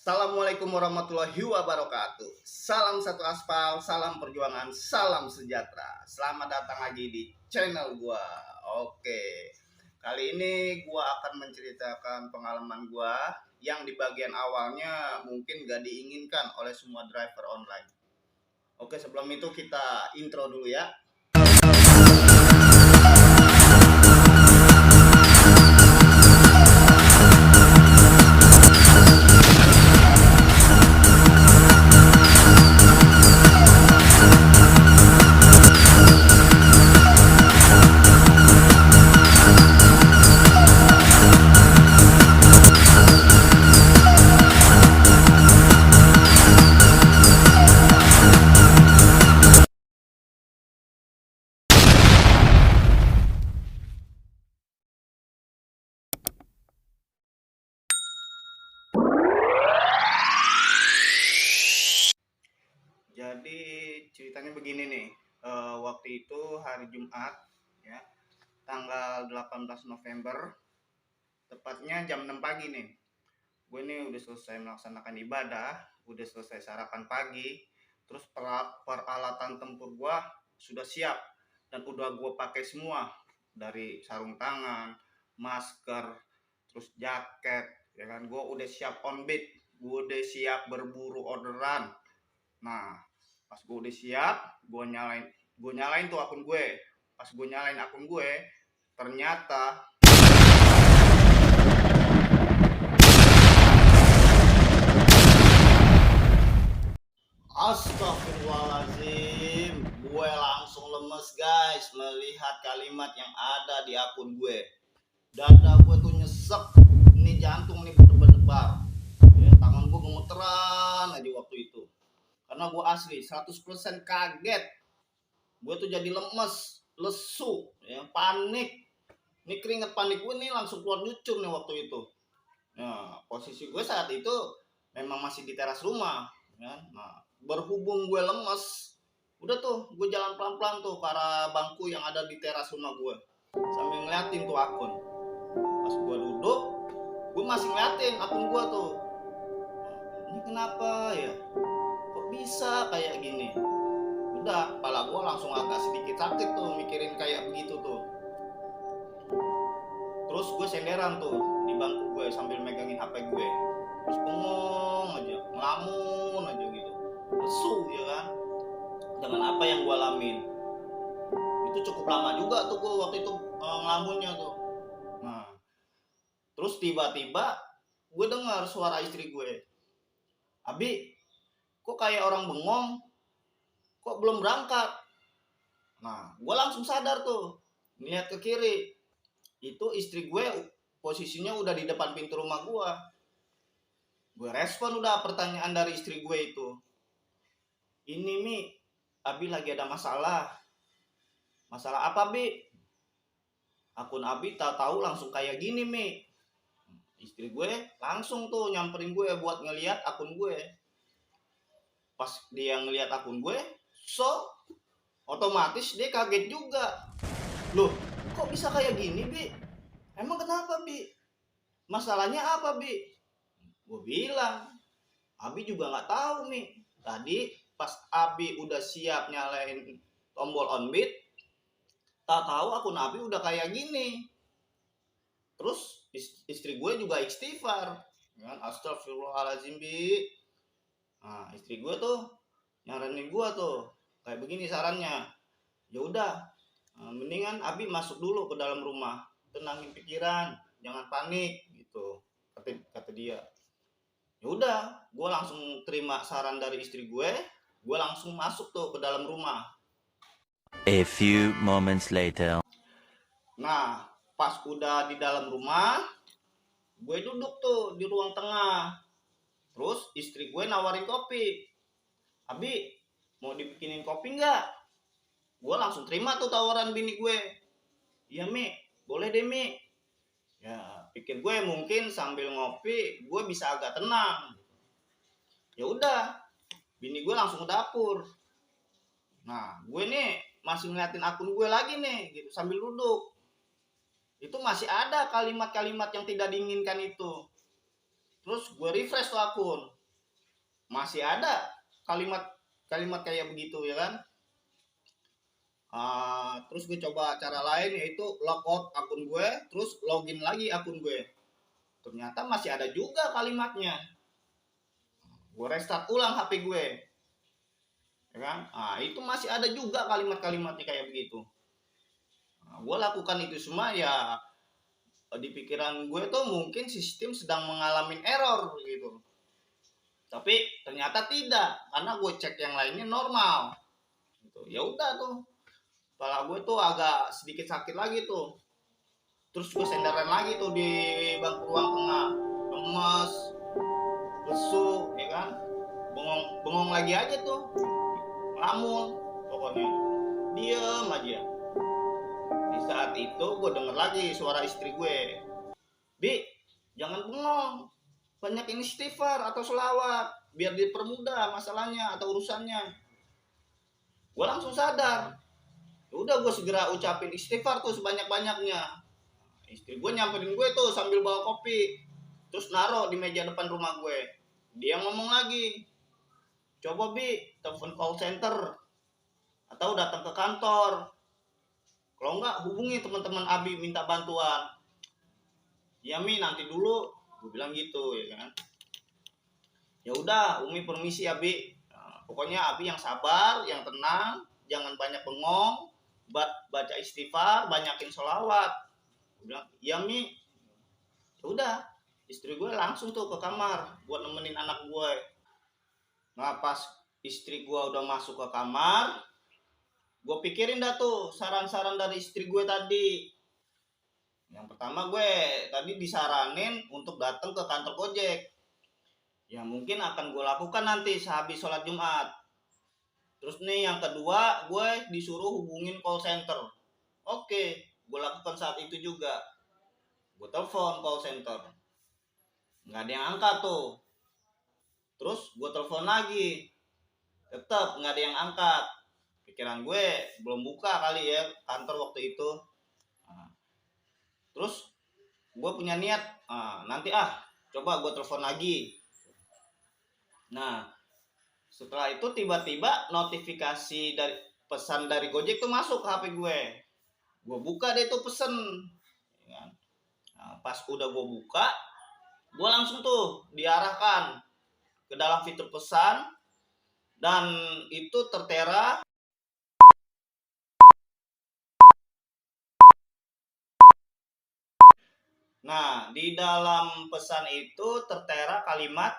Assalamualaikum warahmatullahi wabarakatuh. Salam satu aspal, salam perjuangan, salam sejahtera. Selamat datang lagi di channel gua. Oke. Kali ini gua akan menceritakan pengalaman gua yang di bagian awalnya mungkin gak diinginkan oleh semua driver online. Oke, sebelum itu kita intro dulu ya. Jadi ceritanya begini nih, waktu itu hari Jumat ya, tanggal 18 November, tepatnya jam 6 pagi nih. Gue ini udah selesai melaksanakan ibadah, udah selesai sarapan pagi, terus peralatan tempur gue sudah siap dan udah gue pakai semua, dari sarung tangan, masker, terus jaket, ya kan. Gue udah siap on beat, gue udah siap berburu orderan. Nah, pas gue udah siap, gue nyalain tuh akun gue. Pas gue nyalain akun gue, ternyata astagfirullahaladzim, gue langsung lemes guys melihat kalimat yang ada di akun gue. Dada gue tuh nyesek, ini jantung nih berdebar-debar. Ya, tangan gue gemeteran aja waktu itu. Karena gue asli 100% kaget. Gue tuh jadi lemes, lesu, ya, panik. Ini keringet panik gue nih langsung keluar nyucur nih waktu itu. Nah, posisi gue saat itu memang masih di teras rumah, ya. Nah, berhubung gue lemes, udah tuh gue jalan pelan-pelan tuh ke arah bangku yang ada di teras rumah gue, sambil ngeliatin tuh akun. Pas gue duduk, gue masih ngeliatin akun gue tuh. Ini kenapa ya? Kok bisa kayak gini? Udah, kepala gue langsung agak sedikit sakit tuh mikirin kayak begitu tuh. Terus gue senderan tuh di bangku gue sambil megangin HP gue. Terus bengong aja, ngelamun aja gitu, lesu ya kan, dengan apa yang gue alamin. Itu cukup lama juga tuh gue waktu itu ngelamunnya tuh. Nah, terus tiba-tiba gue dengar suara istri gue, "Abi, kok kayak orang bengong, kok belum berangkat?" Nah, gue langsung sadar tuh, ngeliat ke kiri, itu istri gue posisinya udah di depan pintu rumah gue. Gue respon udah pertanyaan dari istri gue itu, "Ini Mi, Abi lagi ada masalah." "Masalah apa Bi?" "Akun Abi tak tahu langsung kayak gini Mi." Istri gue langsung tuh nyamperin gue buat ngeliat akun gue. Pas dia ngeliat akun gue, otomatis dia kaget juga. "Loh, kok bisa kayak gini Bi? Emang kenapa Bi? Masalahnya apa Bi?" Gue bilang, "Abi juga nggak tahu Mi. Tadi pas Abi udah siap nyalain tombol on beat, tak tahu akun Abi udah kayak gini." Terus istri gue juga istighfar, kan, "Astagfirullahaladzim Bi." Nah, istri gue tuh nyaranin gue tuh kayak begini sarannya, "Ya udah, mendingan Abi masuk dulu ke dalam rumah, tenangin pikiran, jangan panik," gitu kata dia. Ya udah, gue langsung terima saran dari istri gue langsung masuk tuh ke dalam rumah. A few moments later. Nah, pas udah di dalam rumah, gue duduk tuh di ruang tengah. Terus istri gue nawarin kopi. "Abi, mau dibikinin kopi nggak?" Gue langsung terima tuh tawaran bini gue. "Iya Mi, boleh deh Mi." Ya, pikir gue mungkin sambil ngopi gue bisa agak tenang. Ya udah, bini gue langsung ke dapur. Nah, gue nih masih ngeliatin akun gue lagi nih gitu sambil duduk. Itu masih ada kalimat-kalimat yang tidak diinginkan itu. Terus gue refresh tuh akun. masih ada kalimat kayak begitu ya kan. Terus gue coba cara lain, yaitu logout akun gue terus login lagi akun gue, ternyata masih ada juga kalimatnya. Gue restart ulang HP gue ya kan, itu masih ada juga kalimatnya kayak begitu. Gue lakukan itu semua ya, di pikiran gue tuh mungkin sistem sedang mengalami error gitu, tapi ternyata tidak, karena gue cek yang lainnya normal gitu. Ya udah tuh, kepala gue tuh agak sedikit sakit lagi tuh. Terus gue senderan lagi tuh di bangku ruang tengah, lemes, lesu ya kan, bengong lagi aja tuh, ngelamun pokoknya, diem aja. Di saat itu gue denger lagi suara istri gue, "Bi, jangan bengong, banyakin istighfar atau selawat biar dipermudah masalahnya atau urusannya." Gue langsung sadar. Udah gue segera ucapin istighfar tuh sebanyak-banyaknya. Istri gue nyamperin gue tuh sambil bawa kopi, terus naruh di meja depan rumah gue. Dia ngomong lagi, "Coba Bi, telepon call center atau datang ke kantor. Kalau enggak hubungi teman-teman Abi minta bantuan." "Ya Mi, nanti dulu," gue bilang gitu ya kan. "Ya udah, Umi permisi ya Bi. Nah, pokoknya Abi yang sabar, yang tenang, jangan banyak bengong, baca istighfar, banyakin sholawat." Gue bilang, "Ya Mi." Ya udah, istri gue langsung tuh ke kamar buat nemenin anak gue. Nah pas istri gue udah masuk ke kamar, gue pikirin dah tuh saran-saran dari istri gue tadi. Yang pertama, gue tadi disaranin untuk datang ke kantor Gojek, yang mungkin akan gue lakukan nanti sehabis sholat Jumat. Terus nih yang kedua, gue disuruh hubungin call center. Oke, gue lakukan saat itu juga. Gue telepon call center, nggak ada yang angkat tuh. Terus gue telepon lagi, tetap nggak ada yang angkat. Pikiran gue belum buka kali ya kantor waktu itu. Terus gue punya niat, nanti coba gue telepon lagi. Nah setelah itu tiba-tiba notifikasi dari pesan dari Gojek tuh masuk ke HP gue. Gue buka deh tuh pesen. Nah, pas udah gue buka, gue langsung tuh diarahkan ke dalam fitur pesan, dan itu tertera. Nah, di dalam pesan itu tertera kalimat,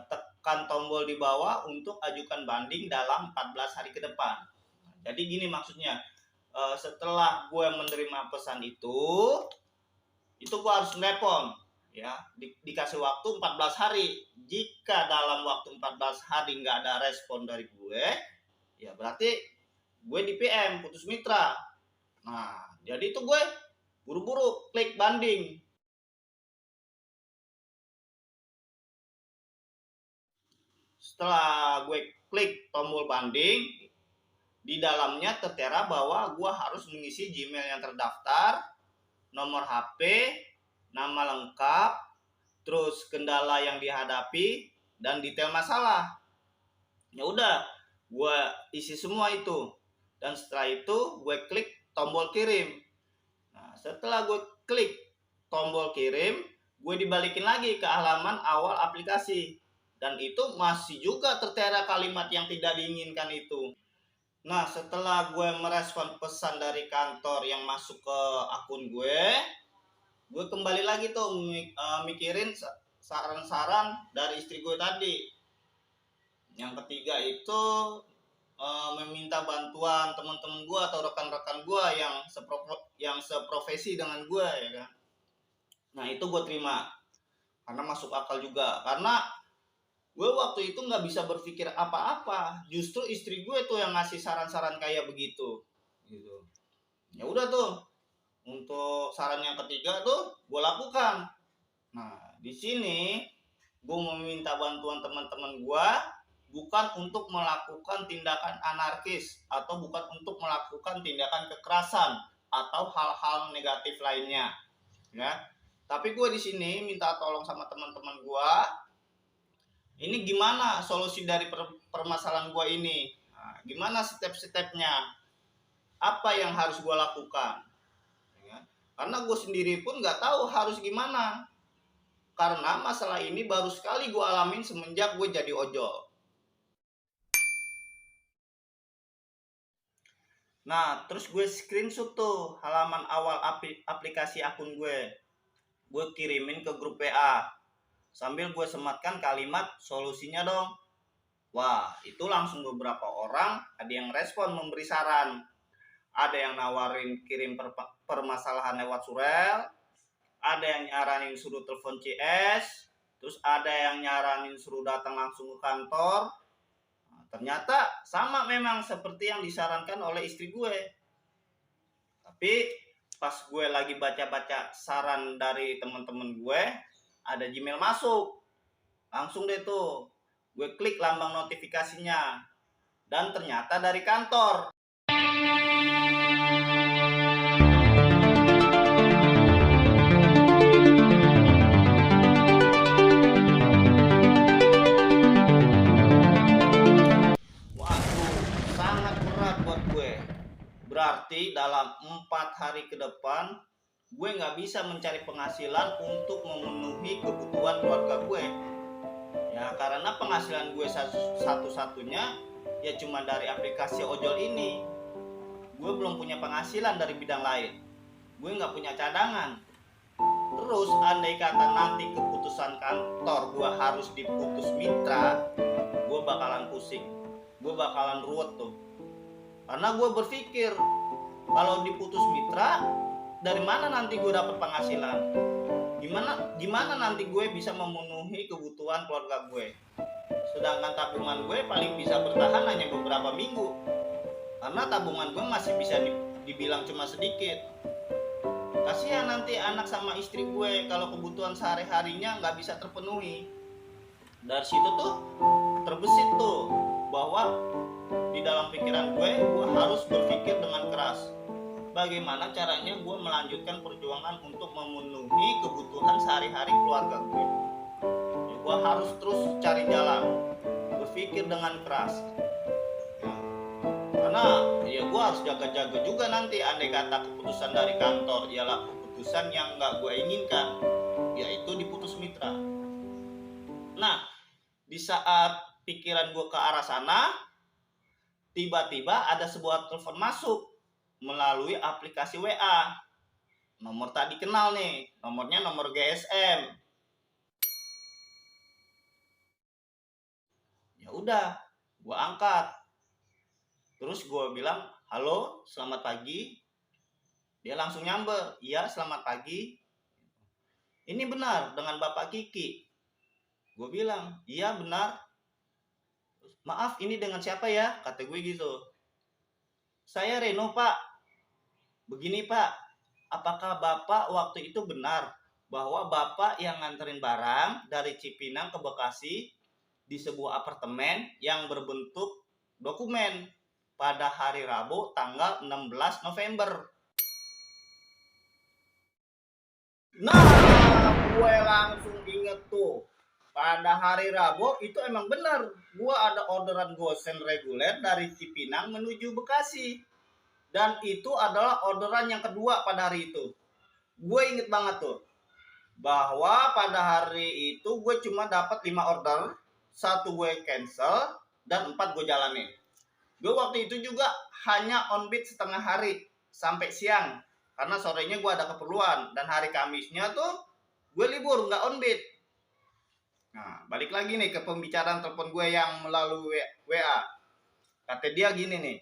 tekan tombol di bawah untuk ajukan banding dalam 14 hari ke depan. Jadi gini maksudnya, setelah gue menerima pesan itu gue harus nelpon ya, dikasih waktu 14 hari. Jika dalam waktu 14 hari nggak ada respon dari gue, ya berarti gue di PM, putus mitra. Nah, jadi itu gue buru-buru klik banding. Setelah gue klik tombol banding, di dalamnya tertera bahwa gue harus mengisi Gmail yang terdaftar, nomor HP, nama lengkap, terus kendala yang dihadapi, dan detail masalah. Ya udah, gue isi semua itu. Dan setelah itu gue klik tombol kirim. Nah, setelah gue klik tombol kirim, gue dibalikin lagi ke halaman awal aplikasi. Dan itu masih juga tertera kalimat yang tidak diinginkan itu. Nah, setelah gue merespon pesan dari kantor yang masuk ke akun gue kembali lagi tuh mikirin saran-saran dari istri gue tadi. Yang ketiga itu meminta bantuan teman-teman gue atau rekan-rekan gue yang seprofesi dengan gue ya kan. Nah, itu gue terima karena masuk akal juga, karena gue waktu itu nggak bisa berpikir apa-apa, justru istri gue tuh yang ngasih saran-saran kayak begitu gitu. Ya udah tuh, untuk saran yang ketiga tuh gue lakukan. Nah di sini gue meminta bantuan teman-teman gue, bukan untuk melakukan tindakan anarkis atau bukan untuk melakukan tindakan kekerasan atau hal-hal negatif lainnya ya. Tapi gue di sini minta tolong sama teman-teman gue ini gimana solusi dari permasalahan gue ini? Nah, gimana step-stepnya? Apa yang harus gue lakukan? Ya, karena gue sendiri pun nggak tahu harus gimana. Karena masalah ini baru sekali gue alamin semenjak gue jadi ojol. Nah, terus gue screenshot tuh halaman awal aplikasi akun gue. Gue kirimin ke grup WA. Sambil gue sematkan kalimat solusinya dong. Wah, itu langsung beberapa orang ada yang respon memberi saran. Ada yang nawarin kirim permasalahan lewat surel. Ada yang nyaranin suruh telepon CS. Terus ada yang nyaranin suruh datang langsung ke kantor. Nah, ternyata sama memang seperti yang disarankan oleh istri gue. Tapi pas gue lagi baca-baca saran dari teman-teman gue, ada Gmail masuk. Langsung deh tuh, gue klik lambang notifikasinya. Dan ternyata dari kantor. Waduh, sangat berat buat gue. Berarti dalam 4 hari ke depan, gue nggak bisa mencari penghasilan untuk memenuhi kebutuhan keluarga gue. Ya karena penghasilan gue satu-satunya ya cuma dari aplikasi ojol ini. Gue belum punya penghasilan dari bidang lain. Gue nggak punya cadangan. Terus andai kata nanti keputusan kantor gue harus diputus mitra, gue bakalan pusing. Gue bakalan ruwet tuh. Karena gue berpikir kalau diputus mitra, dari mana nanti gue dapat penghasilan? Gimana nanti gue bisa memenuhi kebutuhan keluarga gue? Sedangkan tabungan gue paling bisa bertahan hanya beberapa minggu. Karena tabungan gue masih bisa dibilang cuma sedikit. Kasihan nanti anak sama istri gue kalau kebutuhan sehari-harinya nggak bisa terpenuhi. Dari situ tuh terbesit tuh bahwa di dalam pikiran gue harus berpikir dengan keras. Bagaimana caranya gue melanjutkan perjuangan untuk memenuhi kebutuhan sehari-hari keluarga gue. Ya, gue harus terus cari jalan, berpikir dengan keras. Ya, karena ya gue harus jaga-jaga juga nanti andai kata keputusan dari kantor ialah keputusan yang nggak gue inginkan, yaitu diputus mitra. Nah, di saat pikiran gue ke arah sana, tiba-tiba ada sebuah telepon masuk melalui aplikasi WA. Nomor tadi kenal nih, nomornya nomor GSM. Ya udah, gue angkat. Terus gue bilang, halo, selamat pagi. Dia langsung nyamber, iya selamat pagi. Ini benar dengan Bapak Kiki. Gue bilang, iya benar. Maaf, ini dengan siapa ya? Kata gue gitu. Saya Reno Pak. Begini Pak, apakah Bapak waktu itu benar bahwa Bapak yang nganterin barang dari Cipinang ke Bekasi di sebuah apartemen yang berbentuk dokumen pada hari Rabu tanggal 16 November? Nah, gue langsung inget tuh. Pada hari Rabu itu emang benar. Gue ada orderan gosen reguler dari Cipinang menuju Bekasi. Dan itu adalah orderan yang kedua pada hari itu. Gue inget banget tuh. Bahwa pada hari itu gue cuma dapat 5 order. 1 gue cancel dan 4 gue jalanin. Gue waktu itu juga hanya on beat setengah hari sampai siang. Karena sorenya gue ada keperluan. Dan hari Kamisnya tuh gue libur, gak on beat. Nah, balik lagi nih ke pembicaraan telepon gue yang melalui WA. Kata dia gini nih.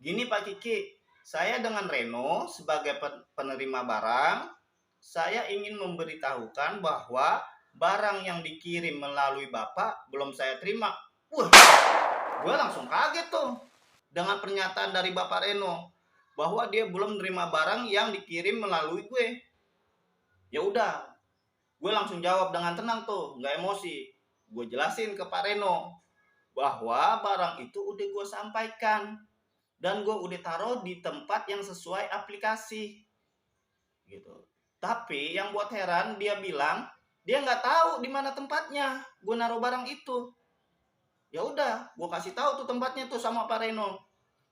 Gini Pak Kiki, saya dengan Reno sebagai penerima barang, saya ingin memberitahukan bahwa barang yang dikirim melalui Bapak belum saya terima. Wah, gue langsung kaget tuh dengan pernyataan dari Bapak Reno bahwa dia belum menerima barang yang dikirim melalui gue. Ya udah, gue langsung jawab dengan tenang tuh, nggak emosi. Gue jelasin ke Pak Reno bahwa barang itu udah gue sampaikan. Dan gue udah taruh di tempat yang sesuai aplikasi gitu. Tapi yang buat heran dia bilang Dia nggak tahu di mana tempatnya gue naruh barang itu. Ya udah, gue kasih tahu tuh tempatnya tuh sama Pak Reno,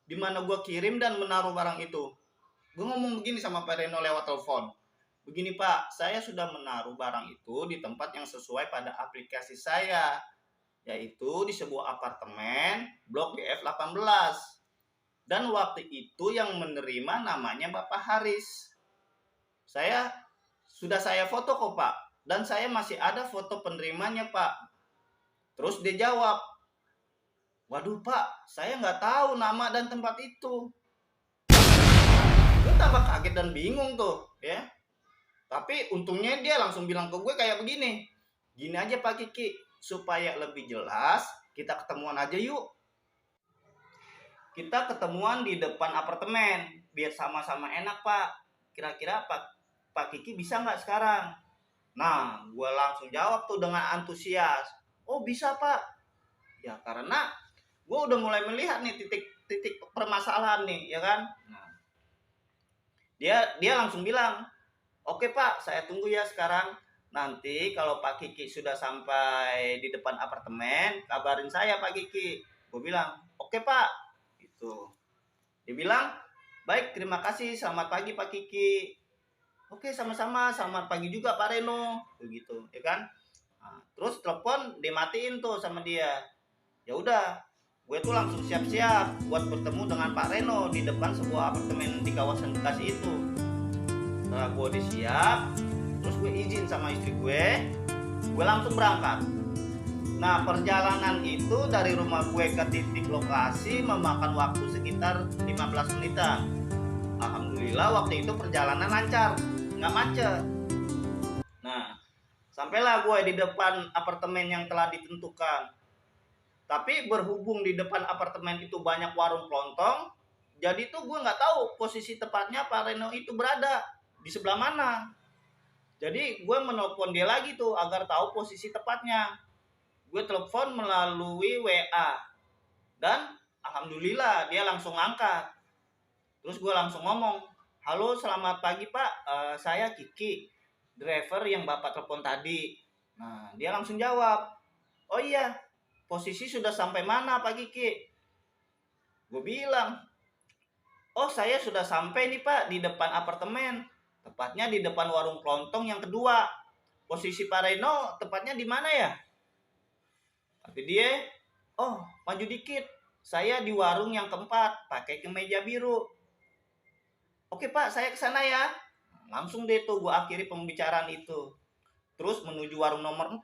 di mana gue kirim dan menaruh barang itu. Gue ngomong begini sama Pak Reno lewat telepon. Begini Pak, saya sudah menaruh barang itu di tempat yang sesuai pada aplikasi saya, yaitu di sebuah apartemen blok DF18. Dan waktu itu yang menerima namanya Bapak Haris. Saya foto kok Pak, dan saya masih ada foto penerimanya Pak. Terus dia jawab, waduh Pak, saya nggak tahu nama dan tempat itu. Gue tambah kaget dan bingung tuh ya. Tapi untungnya dia langsung bilang ke gue kayak begini, gini aja Pak Kiki, supaya lebih jelas kita ketemuan aja yuk. Kita ketemuan di depan apartemen, biar sama-sama enak Pak. Kira-kira Pak Kiki bisa nggak sekarang? Nah, gue langsung jawab tuh dengan antusias, oh bisa Pak. Ya karena gue udah mulai melihat nih titik permasalahan nih, ya kan? Nah, dia langsung bilang, oke Pak, saya tunggu ya sekarang. Nanti kalau Pak Kiki sudah sampai di depan apartemen, kabarin saya Pak Kiki. Gue bilang, oke Pak. Gitu. Dia bilang, baik, terima kasih, selamat pagi Pak Kiki. Oke, sama-sama, selamat pagi juga Pak Reno. Begitu, ya kan? Nah, terus telepon dimatiin tuh sama dia. Ya udah, gue tuh langsung siap-siap buat bertemu dengan Pak Reno di depan sebuah apartemen di kawasan Bekasi itu. Setelah gue udah siap, terus gue izin sama istri gue langsung berangkat. Nah, perjalanan itu dari rumah gue ke titik lokasi memakan waktu sekitar 15 menitan. Alhamdulillah waktu itu perjalanan lancar, nggak macet. Nah, sampailah gue di depan apartemen yang telah ditentukan. Tapi berhubung di depan apartemen itu banyak warung kelontong, jadi tuh gue nggak tahu posisi tepatnya Pak Reno itu berada di sebelah mana. Jadi gue menelpon dia lagi tuh agar tahu posisi tepatnya. Gue telepon melalui WA dan alhamdulillah dia langsung angkat. Terus gue langsung ngomong, halo selamat pagi Pak, saya Kiki, driver yang Bapak telepon tadi. Nah dia langsung jawab, oh iya, posisi sudah sampai mana Pak Kiki? Gue bilang, oh saya sudah sampai nih Pak di depan apartemen, tepatnya di depan warung kelontong yang kedua. Posisi Pak Reno tepatnya di mana ya? Tapi dia, oh maju dikit, saya di warung yang keempat, pakai kemeja biru. Oke Pak, saya kesana ya. Langsung deh tuh gue akhiri pembicaraan itu. Terus menuju warung nomor 4.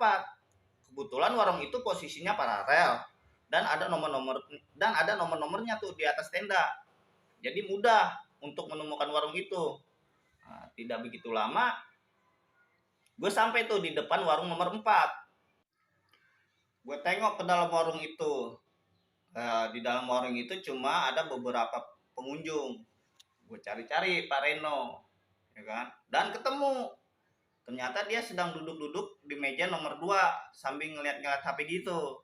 Kebetulan warung itu posisinya paralel dan ada nomor-nomornya tuh di atas tenda. Jadi mudah untuk menemukan warung itu. Nah, tidak begitu lama, gue sampai tuh di depan warung nomor 4. Gue tengok ke dalam warung itu. Di dalam warung itu cuma ada beberapa pengunjung. Gue cari-cari Pak Reno, ya kan? Dan ketemu. Ternyata dia sedang duduk-duduk di meja nomor 2 sambil ngeliat-ngeliat HP gitu.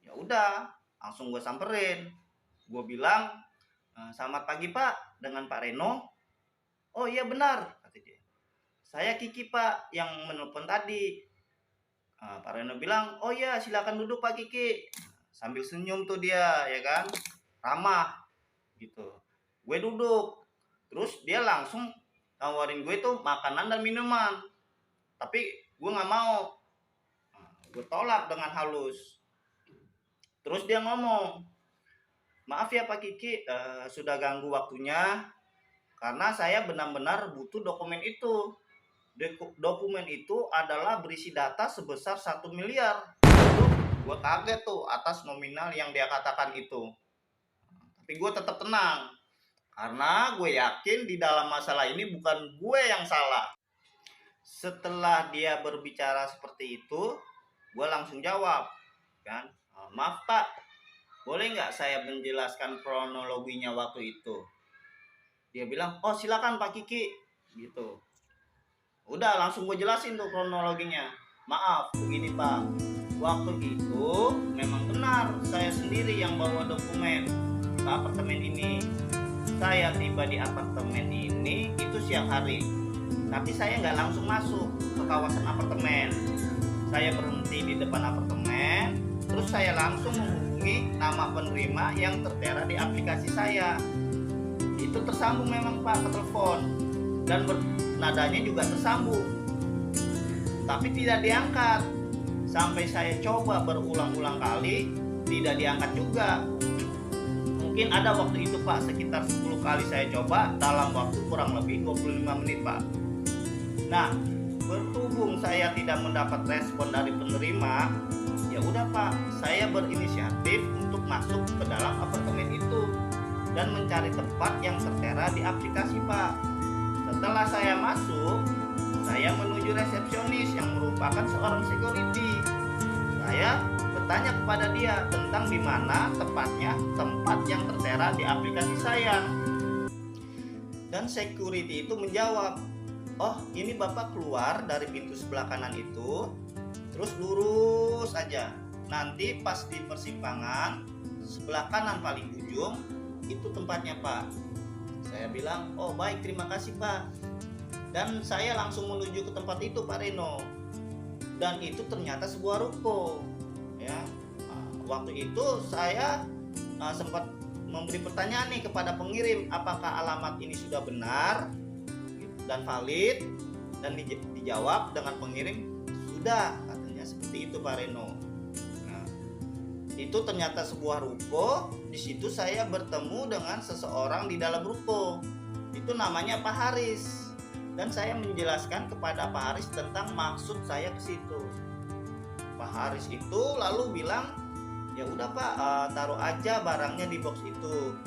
Ya udah, langsung gue samperin. Gue bilang, selamat pagi Pak, dengan Pak Reno. Oh iya benar, kata dia. Saya Kiki Pak, yang menelpon tadi. Pak Reno bilang, oh iya silakan duduk Pak Kiki. Sambil senyum tuh dia, ya kan? Ramah, gitu. Gue duduk. Terus dia langsung nawarin gue tuh makanan dan minuman. Tapi gue gak mau. Gue tolak dengan halus. Terus dia ngomong, maaf ya Pak Kiki, sudah ganggu waktunya. Karena saya benar-benar butuh dokumen itu. Dokumen itu adalah berisi data sebesar 1 miliar. Gue kaget tuh atas nominal yang dia katakan itu. Tapi gue tetap tenang. Karena gue yakin di dalam masalah ini bukan gue yang salah. Setelah dia berbicara seperti itu, gue langsung jawab, kan? Maaf Pak, boleh nggak saya menjelaskan kronologinya waktu itu? Dia bilang, oh silakan Pak Kiki, gitu. Udah langsung gue jelasin tuh kronologinya. Maaf, begini Pak, waktu itu memang benar saya sendiri yang bawa dokumen ke apartemen ini. Saya tiba di apartemen ini itu siang hari, tapi saya nggak langsung masuk ke ke kawasan apartemen. Saya berhenti di depan apartemen, terus saya langsung menghubungi nama penerima yang tertera di aplikasi saya. Itu tersambung memang Pak ke telepon, dan nadanya juga tersambung, tapi tidak diangkat. Sampai saya coba berulang-ulang kali, tidak diangkat juga. Mungkin ada waktu itu Pak, sekitar 10 kali saya coba dalam waktu kurang lebih 25 menit Pak. Nah, berhubung saya tidak mendapat respon dari penerima, ya udah Pak, saya berinisiatif untuk masuk ke dalam apartemen itu dan mencari tempat yang tertera di aplikasi Pak. Setelah saya masuk, saya menuju resepsionis yang merupakan seorang security. Saya bertanya kepada dia tentang di mana tepatnya tempat yang tertera di aplikasi saya. Dan security itu menjawab, "Oh, ini Bapak keluar dari pintu sebelah kanan itu, terus lurus aja. Nanti pas di persimpangan sebelah kanan paling ujung itu tempatnya Pak." Saya bilang, "Oh baik, terima kasih Pak." Dan saya langsung menuju ke tempat itu Pak Reno. Dan itu ternyata sebuah ruko. Ya, waktu itu saya sempat memberi pertanyaan nih kepada pengirim, apakah alamat ini sudah benar dan valid, dan dijawab dengan pengirim sudah, katanya seperti itu Pak Reno. Nah, itu ternyata sebuah ruko. Di situ saya bertemu dengan seseorang di dalam ruko. Itu namanya Pak Haris. Dan saya menjelaskan kepada Pak Haris tentang maksud saya ke situ. Pak Haris itu lalu bilang, "Ya udah Pak, taruh aja barangnya di box itu.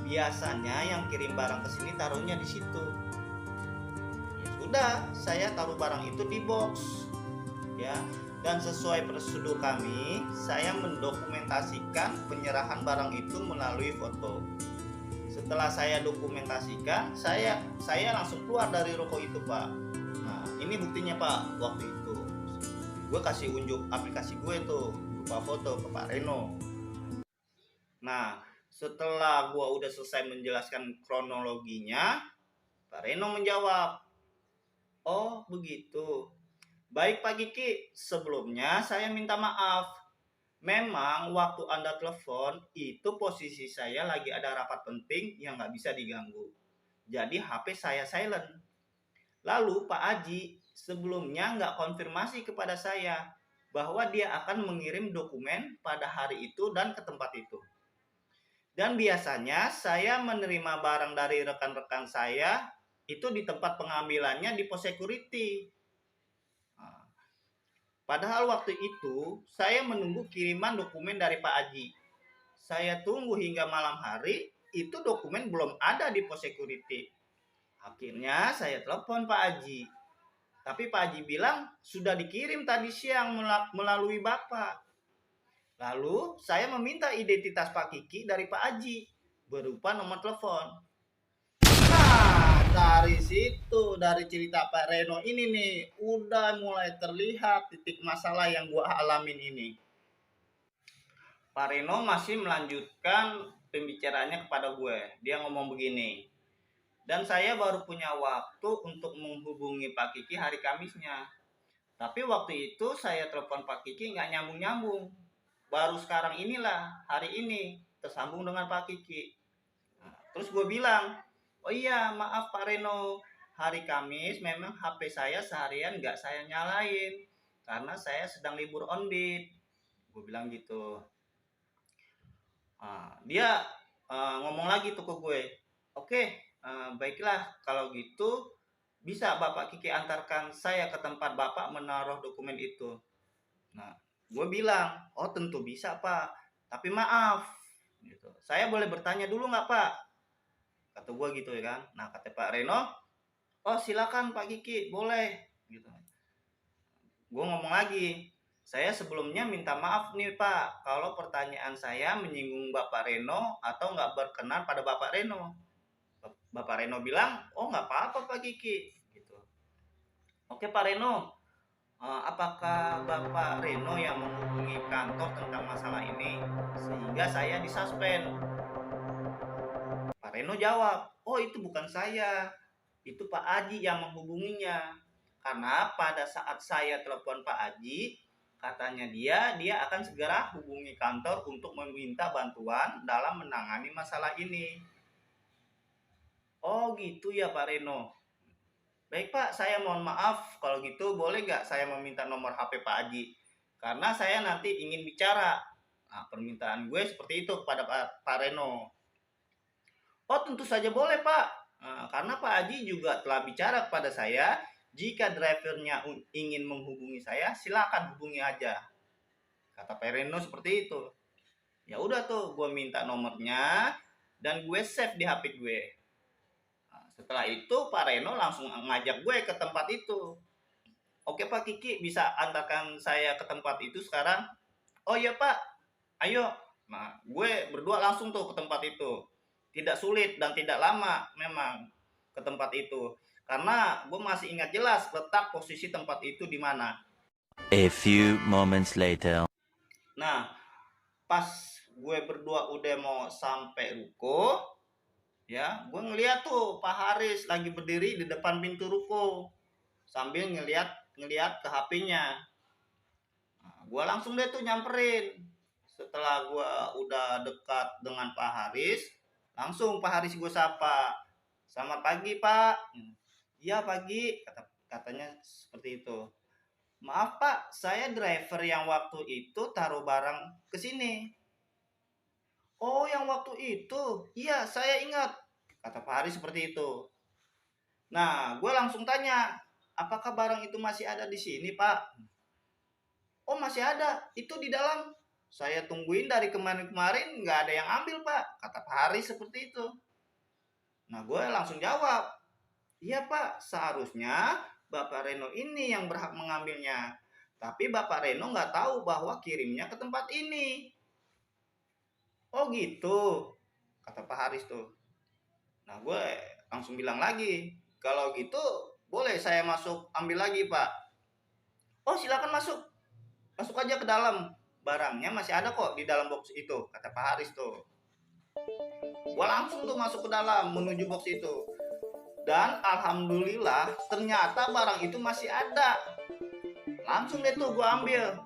Biasanya yang kirim barang ke sini taruhnya di situ." Ya sudah, saya taruh barang itu di box. Ya, dan sesuai prosedur kami, saya mendokumentasikan penyerahan barang itu melalui foto. Setelah saya dokumentasikan, saya langsung keluar dari ruko itu Pak. Nah, ini buktinya Pak. Waktu itu gue kasih unjuk aplikasi gue tuh berupa foto ke Pak Reno. Nah, setelah gue udah selesai menjelaskan kronologinya, Pak Reno menjawab, "Oh begitu. Baik Pak Kiki, sebelumnya saya minta maaf. Memang waktu Anda telepon, itu posisi saya lagi ada rapat penting yang nggak bisa diganggu. Jadi HP saya silent. Lalu Pak Aji sebelumnya nggak konfirmasi kepada saya bahwa dia akan mengirim dokumen pada hari itu dan ke tempat itu. Dan biasanya saya menerima barang dari rekan-rekan saya itu di tempat pengambilannya di pos security. Padahal waktu itu saya menunggu kiriman dokumen dari Pak Aji. Saya tunggu hingga malam hari, itu dokumen belum ada di pos security. Akhirnya saya telepon Pak Aji. Tapi Pak Aji bilang sudah dikirim tadi siang melalui Bapak. Lalu saya meminta identitas Pak Kiki dari Pak Aji berupa nomor telepon. Dari situ, dari cerita Pak Reno ini nih, udah mulai terlihat titik masalah yang gua alamin ini. Pak Reno masih melanjutkan pembicaraannya kepada gue. Dia ngomong begini, "Dan saya baru punya waktu untuk menghubungi Pak Kiki hari Kamisnya. Tapi waktu itu saya telepon Pak Kiki nggak nyambung-nyambung. Baru sekarang inilah, hari ini, tersambung dengan Pak Kiki." Nah, terus gue bilang, "Oh iya, maaf Pak Reno, hari Kamis memang HP saya seharian nggak saya nyalain karena saya sedang libur undip." Gue bilang gitu. Dia ngomong lagi tuh ke gue, "Oke, baiklah kalau gitu bisa Bapak Kiki antarkan saya ke tempat Bapak menaruh dokumen itu." Nah, gue bilang, "Oh tentu bisa Pak, tapi maaf, gitu. Saya boleh bertanya dulu nggak Pak?" Kata gue gitu ya kan. Nah kata Pak Reno, "Oh silakan Pak Kiki, boleh." Gitu. Gue ngomong lagi, "Saya sebelumnya minta maaf nih Pak, kalau pertanyaan saya menyinggung Bapak Reno atau nggak berkenan pada Bapak Reno." Bapak Reno bilang, "Oh nggak apa-apa Pak Kiki." Gitu. "Oke Pak Reno, apakah Bapak Reno yang menghubungi kantor tentang masalah ini sehingga saya disuspend?" Pak Reno jawab, "Oh itu bukan saya, itu Pak Aji yang menghubunginya. Karena pada saat saya telepon Pak Haji, katanya dia akan segera hubungi kantor untuk meminta bantuan dalam menangani masalah ini. Oh gitu ya Pak Reno. Baik Pak, saya mohon maaf kalau gitu boleh nggak saya meminta nomor HP Pak Haji? Karena saya nanti ingin bicara. Nah, permintaan gue seperti itu kepada Pak Reno. Oh tentu saja boleh Pak. Nah, karena Pak Haji juga telah bicara kepada saya, jika drivernya ingin menghubungi saya, silakan hubungi aja. Kata Pak Reno seperti itu. Ya udah tuh, gue minta nomornya dan gue save di HP gue. Nah, setelah itu Pak Reno langsung ngajak gue ke tempat itu. Oke Pak Kiki, bisa antarkan saya ke tempat itu sekarang? Oh iya Pak, ayo. Nah, gue berdua langsung tuh ke tempat itu. Tidak sulit dan tidak lama memang ke tempat itu. Karena gue masih ingat jelas letak posisi tempat itu di mana. A few moments later. Nah, pas gue berdua udah mau sampai ruko, ya, gue ngeliat tuh Pak Haris lagi berdiri di depan pintu ruko sambil ngeliat ke HP-nya. Nah, gue langsung deh tuh nyamperin. Setelah gue udah dekat dengan Pak Haris, langsung Pak Haris gue sapa. Selamat pagi Pak. Iya pagi, katanya seperti itu. Maaf Pak, saya driver yang waktu itu taruh barang ke sini. Oh yang waktu itu, iya saya ingat, kata Pak Haris seperti itu. Nah, gue langsung tanya, apakah barang itu masih ada di sini Pak? Oh masih ada, itu di dalam. Saya tungguin dari kemarin-kemarin nggak ada yang ambil Pak, kata Pak Haris seperti itu. Nah gue langsung jawab, iya Pak, seharusnya Bapak Reno ini yang berhak mengambilnya. Tapi Bapak Reno nggak tahu bahwa kirimnya ke tempat ini. Oh gitu, kata Pak Haris tuh. Nah gue langsung bilang lagi, kalau gitu boleh saya masuk ambil lagi Pak. Oh silakan masuk, masuk aja ke dalam. Barangnya masih ada kok di dalam box itu, kata Pak Haris tuh. Gue langsung tuh masuk ke dalam menuju box itu. Dan alhamdulillah ternyata barang itu masih ada. Langsung deh tuh gue ambil.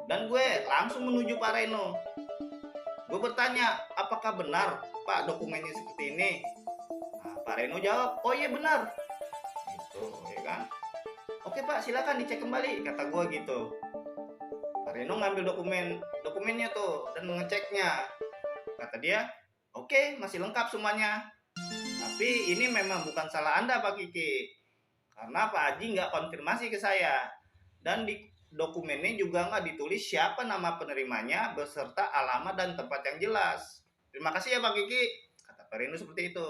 Dan gue langsung menuju Pak Reno. Gue bertanya, apakah benar Pak dokumennya seperti ini? Nah, Pak Reno jawab, oh iya benar. Gitu, ya kan? Oke Pak, silakan dicek kembali, kata gue gitu. Pak Reno ngambil dokumennya tuh dan mengeceknya. Kata dia, oke, masih lengkap semuanya. Tapi ini memang bukan salah Anda Pak Kiki. Karena Pak Haji nggak konfirmasi ke saya. Dan di dokumennya juga nggak ditulis siapa nama penerimanya beserta alamat dan tempat yang jelas. Terima kasih ya Pak Kiki, kata Pak Reno seperti itu.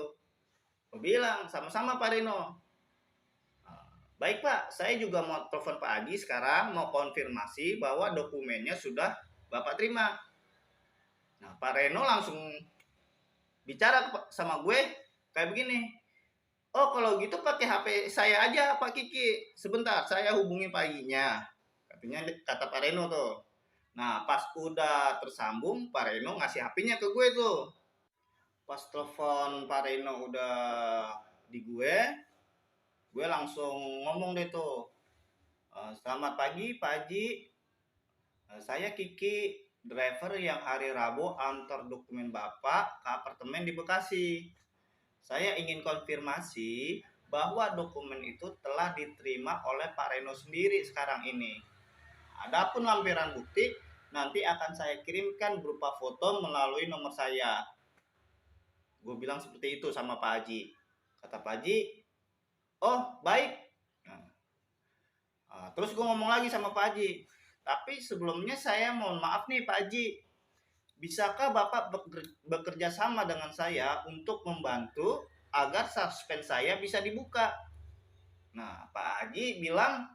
Gue bilang, sama-sama Pak Reno. Baik Pak, saya juga mau telepon Pak Haji sekarang mau konfirmasi bahwa dokumennya sudah Bapak terima. Nah Pak Reno langsung bicara sama gue kayak begini. Oh kalau gitu pakai HP saya aja Pak Kiki. Sebentar saya hubungi Pak Hajinya. Katanya kata Pak Reno tuh. Nah pas udah tersambung Pak Reno ngasih HP-nya ke gue tuh. Pas telepon Pak Reno udah di gue langsung ngomong deh tuh. Selamat pagi Pak Haji. Saya Kiki, driver yang hari Rabu antar dokumen Bapak ke apartemen di Bekasi. Saya ingin konfirmasi bahwa dokumen itu telah diterima oleh Pak Reno sendiri sekarang ini. Adapun lampiran bukti nanti akan saya kirimkan berupa foto melalui nomor saya. Gue bilang seperti itu sama Pak Haji. Kata Pak Haji, oh baik. Terus gue ngomong lagi sama Pak Haji. Tapi sebelumnya saya mohon maaf nih Pak Haji. Bisakah Bapak bekerja sama dengan saya untuk membantu agar suspend saya bisa dibuka? Nah, Pak Haji bilang,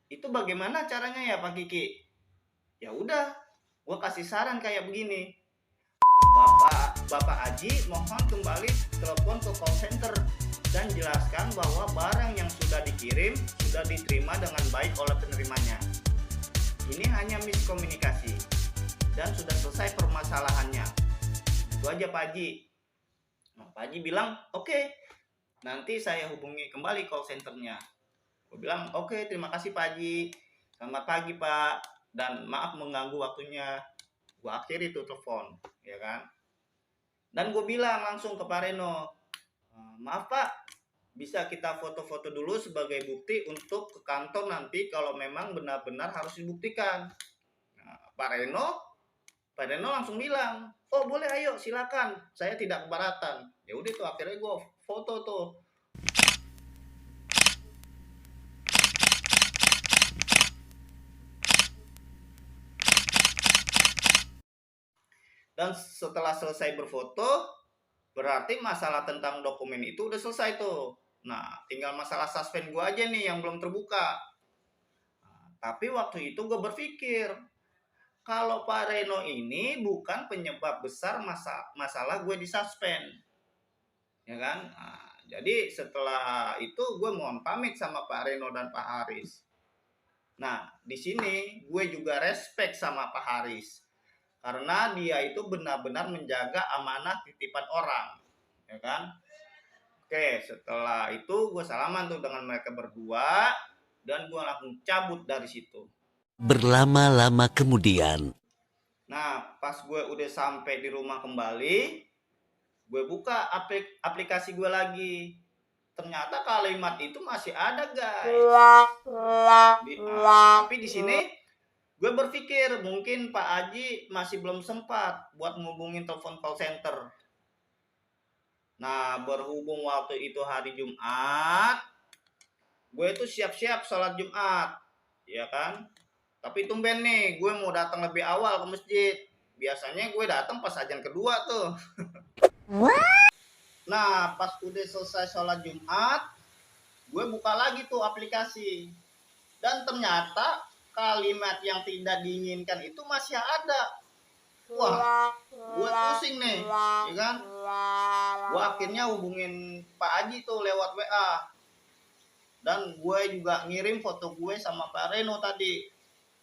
itu bagaimana caranya ya Pak Kiki? Ya udah, gue kasih saran kayak begini. Bapak Haji mohon kembali telepon ke call center dan jelaskan bahwa barang yang sudah dikirim sudah diterima dengan baik oleh penerimanya. Ini hanya miskomunikasi dan sudah selesai permasalahannya. Itu aja Pak Haji. Nah, Pak Haji bilang, oke, nanti saya hubungi kembali call centernya. Gue bilang, oke, terima kasih Pak Haji, selamat pagi Pak, dan maaf mengganggu waktunya. Gue akhiri tuh telepon, ya kan. Dan gue bilang langsung ke Pak Reno, maaf Pak, bisa kita foto-foto dulu sebagai bukti untuk ke kantor nanti kalau memang benar-benar harus dibuktikan. Nah, Pak Reno langsung bilang, oh boleh, ayo silakan, saya tidak keberatan. Ya udah tuh akhirnya gue foto tuh. Dan setelah selesai berfoto, berarti masalah tentang dokumen itu udah selesai tuh. Nah, tinggal masalah suspend gue aja nih yang belum terbuka. Nah, tapi waktu itu gue berpikir, kalau Pak Reno ini bukan penyebab besar masalah gue disuspend. Ya kan? Nah, jadi setelah itu gue mohon pamit sama Pak Reno dan Pak Haris. Nah, di sini gue juga respect sama Pak Haris. Karena dia itu benar-benar menjaga amanah titipan orang, ya kan? Oke, setelah itu gue salaman tuh dengan mereka berdua dan gue langsung cabut dari situ. Berlama-lama kemudian. Nah, pas gue udah sampai di rumah kembali, gue buka aplikasi gue lagi. Ternyata kalimat itu masih ada, guys. Tapi di sini gue berpikir mungkin Pak Haji masih belum sempat buat ngubungin telepon call center. Nah, berhubung waktu itu hari Jumat, gue itu siap-siap sholat Jumat, ya kan? Tapi tumben nih, gue mau datang lebih awal ke masjid. Biasanya gue datang pas azan kedua tuh. Nah, pas udah selesai sholat Jumat, gue buka lagi tuh aplikasi. Dan ternyata kalimat yang tidak diinginkan itu masih ada. Wah, gue pusing nih, ya kan? Gue akhirnya hubungin Pak Haji tuh lewat WA. Dan gue juga ngirim foto gue sama Pak Reno tadi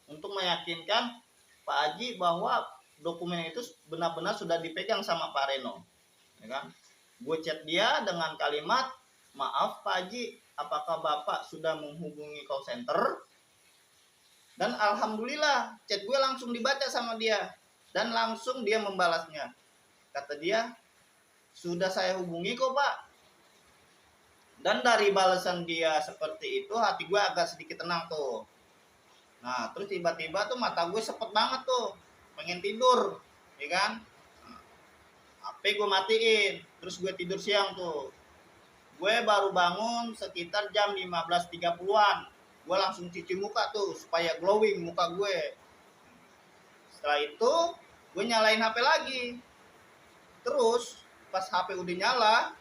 untuk meyakinkan Pak Haji bahwa dokumen itu benar-benar sudah dipegang sama Pak Reno, ya kan? Gue chat dia dengan kalimat, maaf Pak Haji, apakah Bapak sudah menghubungi call center? Dan alhamdulillah chat gue langsung dibaca sama dia. Dan langsung dia membalasnya. Kata dia, sudah saya hubungi kok Pak. Dan dari balasan dia seperti itu, hati gue agak sedikit tenang tuh. Nah, terus tiba-tiba tuh mata gue sepet banget tuh. Pengen tidur, ya kan? HP gue matiin, terus gue tidur siang tuh. Gue baru bangun sekitar jam 15.30-an. Gue langsung cuci muka tuh supaya glowing muka gue. Setelah itu gue nyalain HP lagi. Terus pas HP udah nyala,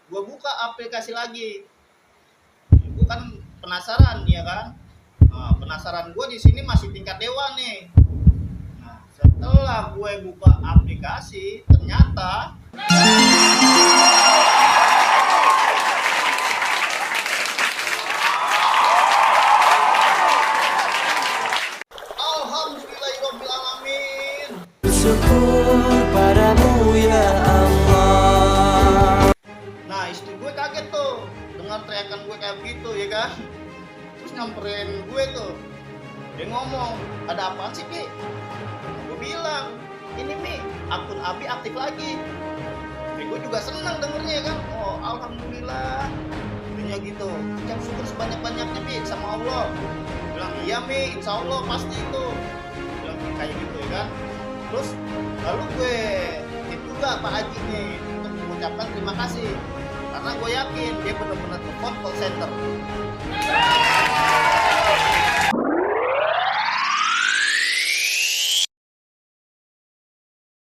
gue buka aplikasi lagi. Gue kan penasaran, ya kan? Nah, penasaran gue di sini masih tingkat dewa nih. Nah, setelah gue buka aplikasi, ternyata alhamdulillahirobbilalamin. Syukur padamu ya Allah. Nah, istri gue kaget tuh dengan teriakan gue kayak begitu, ya kan? Terus nyamperin gue tuh. Dia ngomong, ada apaan sih, Pi? Gue bilang, ini Mi, akun Abi aktif lagi. Tapi gue juga senang dengernya, kan? Oh, alhamdulillah. Dunia gitu. Ucap syukur sebanyak-banyaknya, Pi, sama Allah. Bilang, iya Mi, insya Allah pasti itu. Bilang kayak gitu, ya kan? Terus lalu gue tip juga Pak Haji nih untuk mengucapkan terima kasih karena gue yakin dia benar-benar telepon call center.